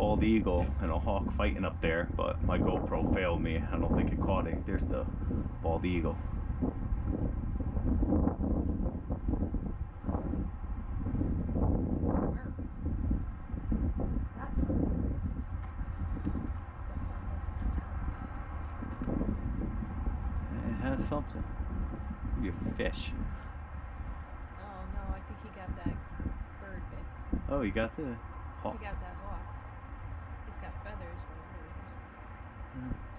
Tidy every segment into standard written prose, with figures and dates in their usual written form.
bald eagle and a hawk fighting up there, but my GoPro failed me. I don't think it caught it. There's the bald eagle. It has something. Maybe a fish. Oh no, I think he got that bird bit. Oh, you got the hawk. He got that hawk. He's got feathers,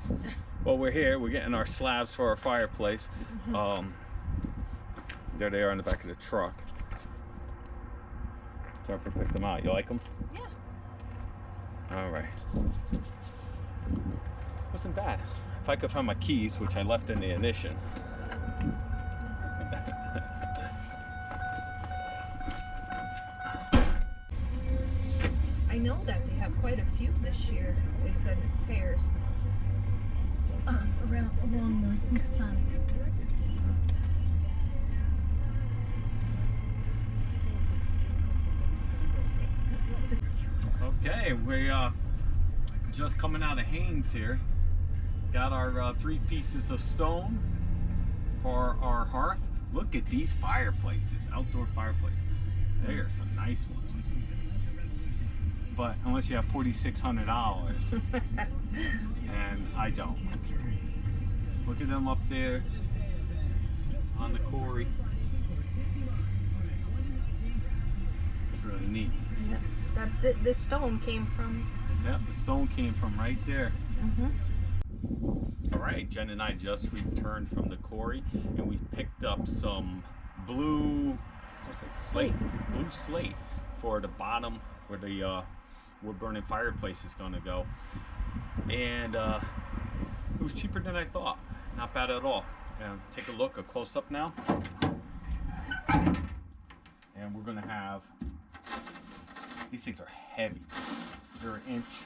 whatever. Well, we're here. We're getting our slabs for our fireplace. There they are in the back of the truck. Jennifer picked them out. You like them? Yeah. All right. Wasn't bad. If I could find my keys, which I left in the ignition. I know that they have quite a few this year. They said pairs along the Houston. Okay, we just coming out of Haynes here. Got our 3 pieces of stone for our hearth. Look at these fireplaces, outdoor fireplaces. They are some nice ones. But unless you have $4,600, and I don't. Look at them up there on the quarry. It's really neat. Yeah, this stone came from. Yep, the stone came from right there. Mm-hmm. All right, Jen and I just returned from the quarry, and we picked up some blue slate for the bottom where the wood burning fireplace is going to go, and it was cheaper than I thought. Not bad at all. And take a look, a close up now, and we're going to have. These things are heavy. They're an inch.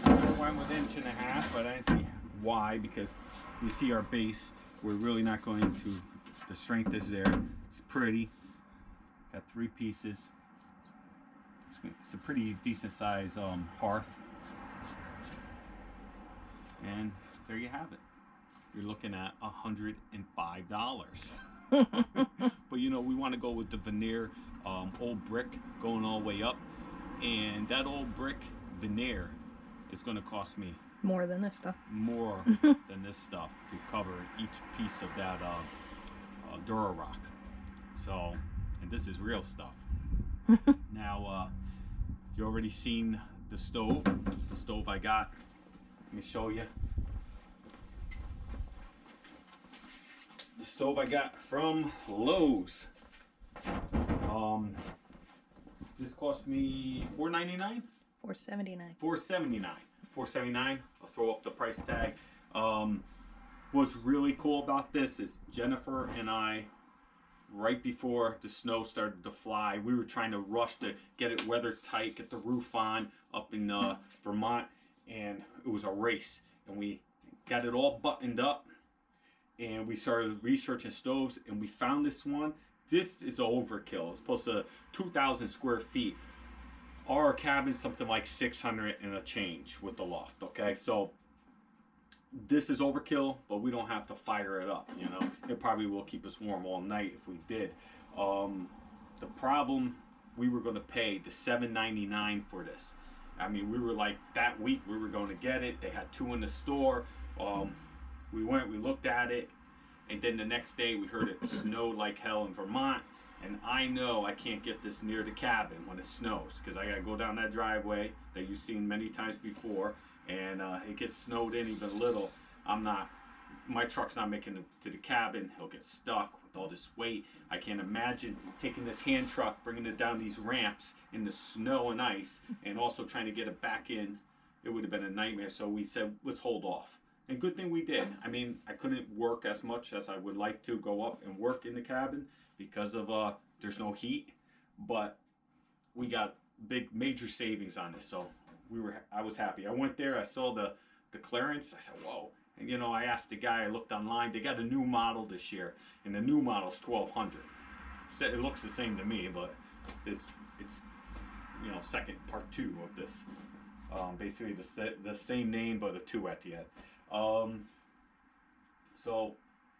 I went with 1.5 inches, but I didn't see why, because you see our base. We're really not going to. The strength is there. It's pretty. Got 3 pieces. It's a pretty decent size hearth. And there you have it. You're looking at $105. But you know, we want to go with the veneer old brick going all the way up, and that old brick veneer is going to cost me More than this stuff. More than this stuff to cover each piece of that Durarock. So, and this is real stuff. Now, you already seen the stove. The stove I got. Let me show you. The stove I got from Lowe's. This cost me $4.99. $4.79. $4.79. $4.79. I'll throw up the price tag. What's really cool about this is Jennifer and I, right before the snow started to fly, we were trying to rush to get it weather tight, get the roof on up in Vermont, and it was a race. And we got it all buttoned up, and we started researching stoves, and we found this one. This is overkill. It's supposed to 2,000 square feet. Our cabin's something like 600 and a change with the loft, okay? So this is overkill, but we don't have to fire it up, you know? It probably will keep us warm all night if we did. The problem, we were gonna pay the $7.99 for this. I mean, we were like, that week we were going to get it. They had 2 in the store. We went, we looked at it, and then the next day we heard it snowed like hell in Vermont. And I know I can't get this near the cabin when it snows, because I gotta go down that driveway that you've seen many times before, and it gets snowed in even little. My truck's not making it to the cabin. He'll get stuck with all this weight. I can't imagine taking this hand truck, bringing it down these ramps in the snow and ice, and also trying to get it back in. It would have been a nightmare. So we said, let's hold off. And good thing we did. I mean, I couldn't work as much as I would like to go up and work in the cabin because of there's no heat, but we got major savings on this. So I was happy. I went there, I saw the clearance. I said, whoa. And you know, I asked the guy, I looked online, they got a new model this year, and the new model's $1,200. It looks the same to me, but it's you know, part 2 of this. Basically the same name but a 2 at the end. So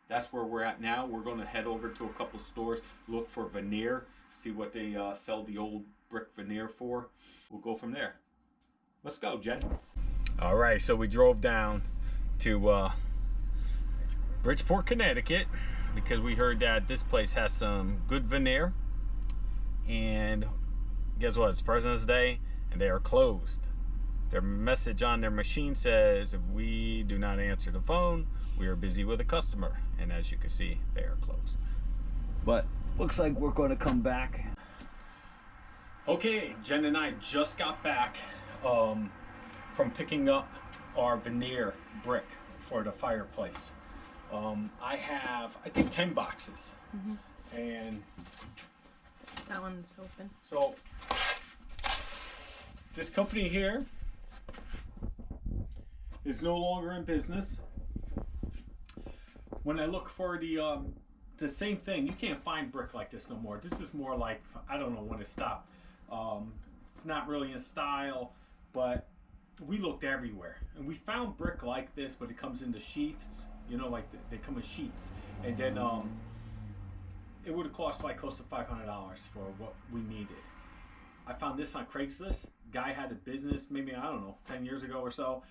that's where we're at now. We're going to head over to a couple stores, look for veneer, see what they sell the old brick veneer for. We'll go from there. Let's go, Jen. All right, so we drove down to Bridgeport, Connecticut, because we heard that this place has some good veneer. And guess what? It's President's Day, and they are closed. Their message on their machine says, if we do not answer the phone, we are busy with a customer. And as you can see, they are closed. But looks like we're going to come back. Okay, Jen and I just got back from picking up our veneer brick for the fireplace. I have, I think, 10 boxes. And that one's open. So this company here is no longer in business. When I look for the same thing, you can't find brick like this no more. This is more like, I don't know when it stopped. It's not really in style, but we looked everywhere and we found brick like this, but it comes in the sheets, you know, like they come in sheets. And then it would have cost like close to $500 for what we needed. I found this on Craigslist. Guy had a business, maybe, I don't know, 10 years ago or so.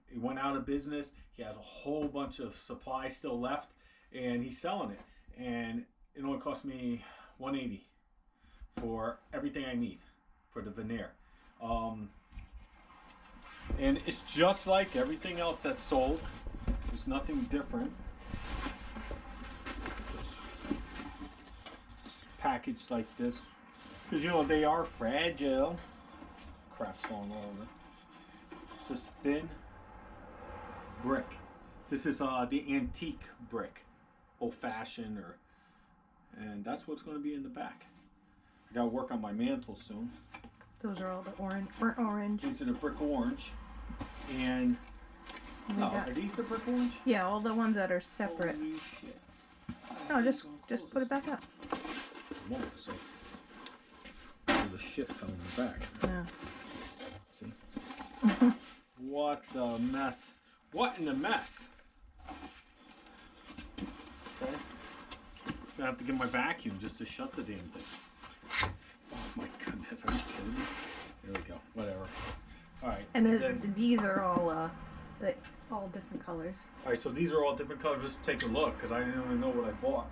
He went out of business. He has a whole bunch of supply still left, and he's selling it. And it only cost me $180 for everything I need for the veneer. And it's just like everything else that's sold. There's nothing different. Just packaged like this. Because, you know, they are fragile. Crap's falling all over. It's just thin brick. This is the antique brick. Old-fashioned, and that's what's going to be in the back. I got to work on my mantle soon. Those are all the orange, burnt orange. These are the brick orange. And, are these the brick orange? Yeah, all the ones that are separate. Holy shit. No, just put it back up. Whoa, so the shit fell in the back. Yeah. See? What the mess. What in the mess? Okay. I have to get my vacuum just to shut the damn thing. Oh my goodness, are you kidding me? There we go. Whatever. Alright. And these are all all different colors. Alright, so these are all different colors. Let's take a look, because I didn't even know what I bought.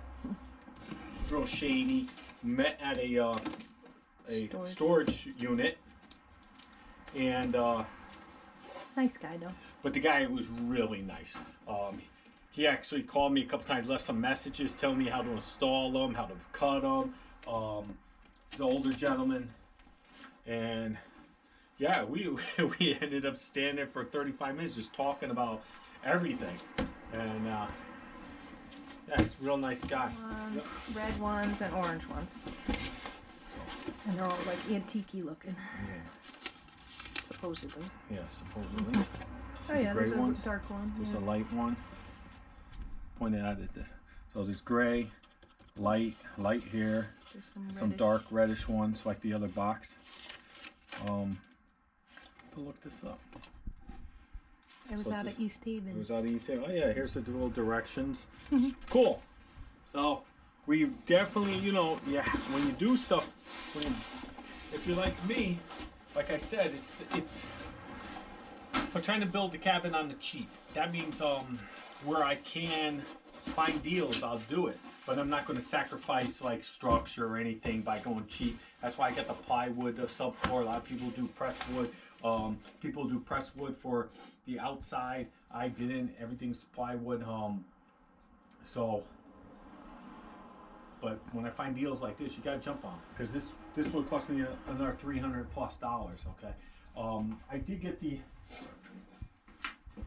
It's real shady. Met at a storage unit. And nice guy though. But the guy was really nice. He actually called me a couple times, left some messages telling me how to install them, how to cut them. He's an older gentleman, and yeah, we ended up standing for 35 minutes just talking about everything. And yeah, he's a real nice guy. Yep. Red ones and orange ones, and they're all like antique-y looking. Yeah. Supposedly. Yeah, supposedly. Oh yeah, there's a dark one. There's a light one. Pointed out at this. So there's gray, light here. There's some dark reddish ones like the other box. To look this up. It was out of East Haven. It was out of East Haven. Oh yeah, here's the little directions. Cool. So we definitely, you know, yeah, when you do stuff, if you're like me, like I said, it's I'm trying to build the cabin on the cheap. That means where I can find deals, I'll do it. But I'm not going to sacrifice like structure or anything by going cheap. That's why I got the plywood, the subfloor. A lot of people do pressed wood. People do pressed wood for the outside. I didn't. Everything's plywood. But when I find deals like this, you got to jump on, because this would cost me another $300+. Okay. I did get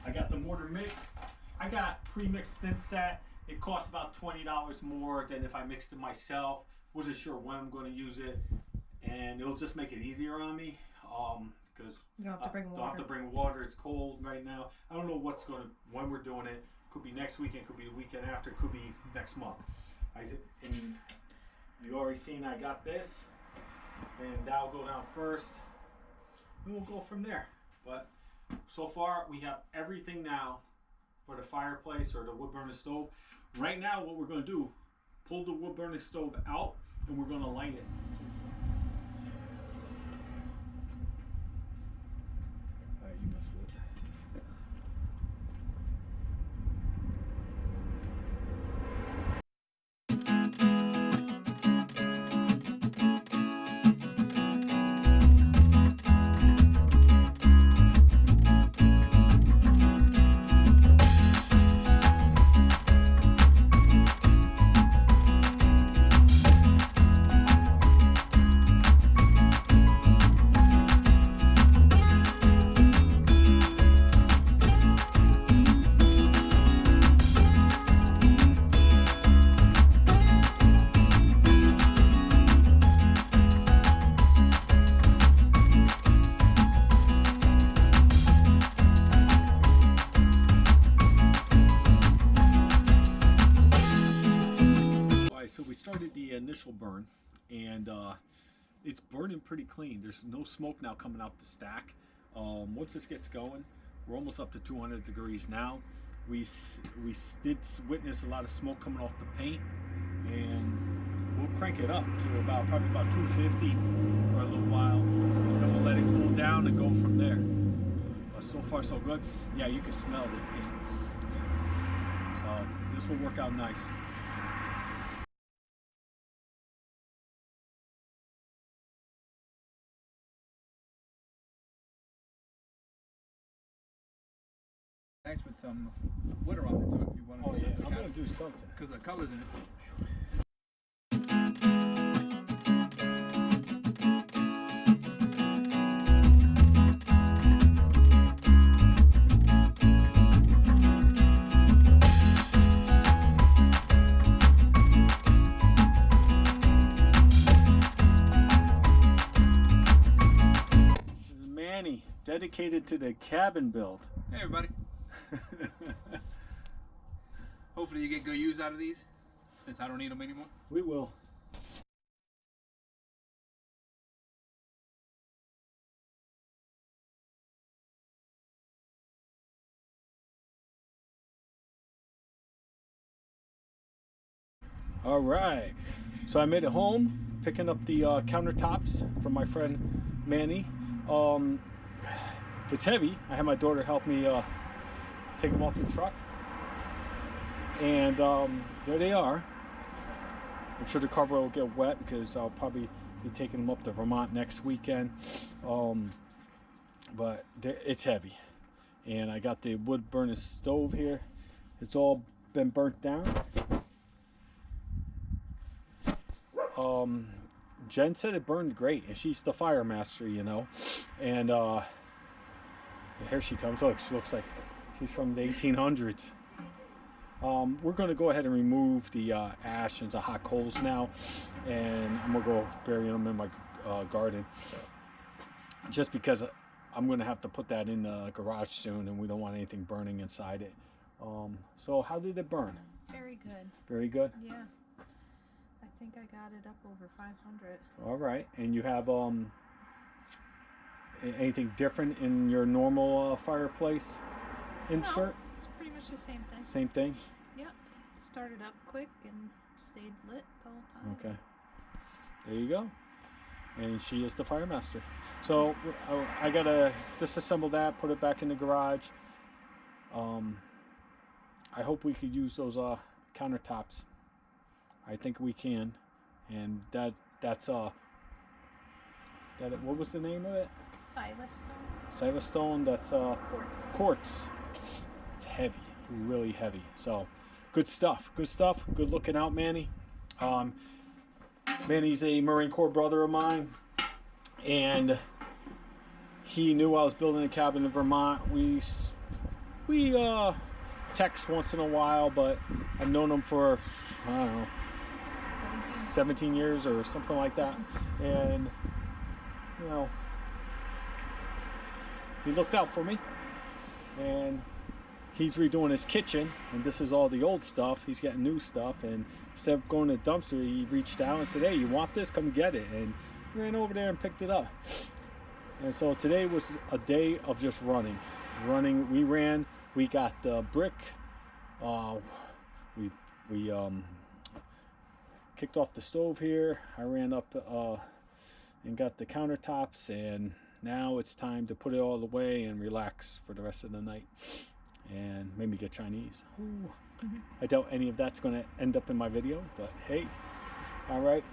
I got the mortar mix. I got pre-mixed thin set. It costs about $20 more than if I mixed it myself. Wasn't sure when I'm going to use it, and it'll just make it easier on me. Because you don't have to bring water. Don't have to bring water. It's cold right now. I don't know when we're doing it. Could be next weekend. Could be the weekend after. Could be next month. And you already seen I got this, and that'll go down first, and we'll go from there. But so far we have everything now for the fireplace or the wood burner stove. Right now what we're going to do, pull the wood burner stove out and we're going to light it. Alright, you mess with it. So we started the initial burn, and it's burning pretty clean. There's no smoke now coming out the stack. Once this gets going, we're almost up to 200 degrees now. We did witness a lot of smoke coming off the paint, and we'll crank it up to probably about 250 for a little while, and then we'll let it cool down and go from there. But so far so good. Yeah, you can smell the paint. So this will work out nice. Nice with some water on it too if you want to. Oh yeah, I'm gonna do something. Because the colors in it. Manny, dedicated to the cabin build. Hey everybody. Hopefully you get good use out of these, since I don't need them anymore. We will. All right, so I made it home, picking up the countertops from my friend Manny. It's heavy. I had my daughter help me take them off the truck, and there they are. I'm sure the carburetor will get wet because I'll probably be taking them up to Vermont next weekend, but it's heavy. And I got the wood burner stove here. It's all been burnt down. Jen said it burned great, and she's the fire master, you know. And here she comes. Look, she looks like she's from the 1800s. We're going to go ahead and remove the ash and the hot coals now, and I'm going to go bury them in my garden, just because I'm going to have to put that in the garage soon, and we don't want anything burning inside it. So how did it burn? Very good. Very good? Yeah. I think I got it up over 500. All right. And you have anything different in your normal fireplace insert? No, it's pretty much the same thing. Same thing? Yep. Started up quick and stayed lit the whole time. Okay. There you go. And she is the fire master. So I gotta disassemble that, put it back in the garage. I hope we could use those countertops. I think we can. And that's what was the name of it? Silestone. That's quartz. It's heavy, really heavy. So good stuff. Good looking out, Manny. Manny's a Marine Corps brother of mine, and he knew I was building a cabin in Vermont. We text once in a while, but I've known him for, I don't know, 17 years or something like that. And you know, he looked out for me, and he's redoing his kitchen, and this is all the old stuff. He's getting new stuff, and instead of going to the dumpster, he reached out and said, hey, you want this? Come get it. And he ran over there and picked it up. And so today was a day of just running. We ran. We got the brick. We kicked off the stove here. I ran up and got the countertops, and now it's time to put it all away and relax for the rest of the night, and maybe get Chinese. Ooh. I doubt any of that's going to end up in my video, but hey, all right.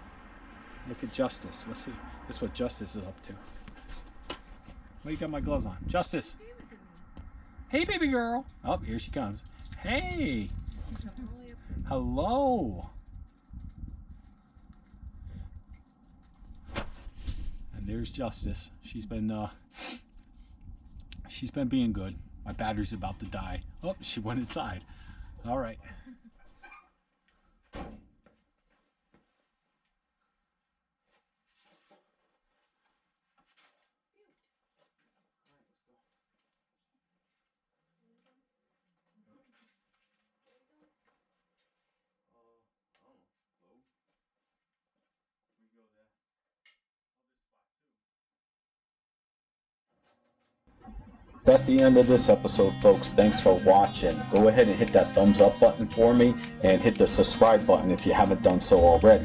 Look at Justice. Let's see. This is what Justice is up to. Well, you got my gloves on. Justice. Hey, baby girl. Oh, here she comes. Hey. Hello. And there's Justice. She's been being good. My battery's about to die. Oh, she went inside. All right. That's the end of this episode, folks. Thanks for watching. Go ahead and hit that thumbs up button for me and hit the subscribe button if you haven't done so already.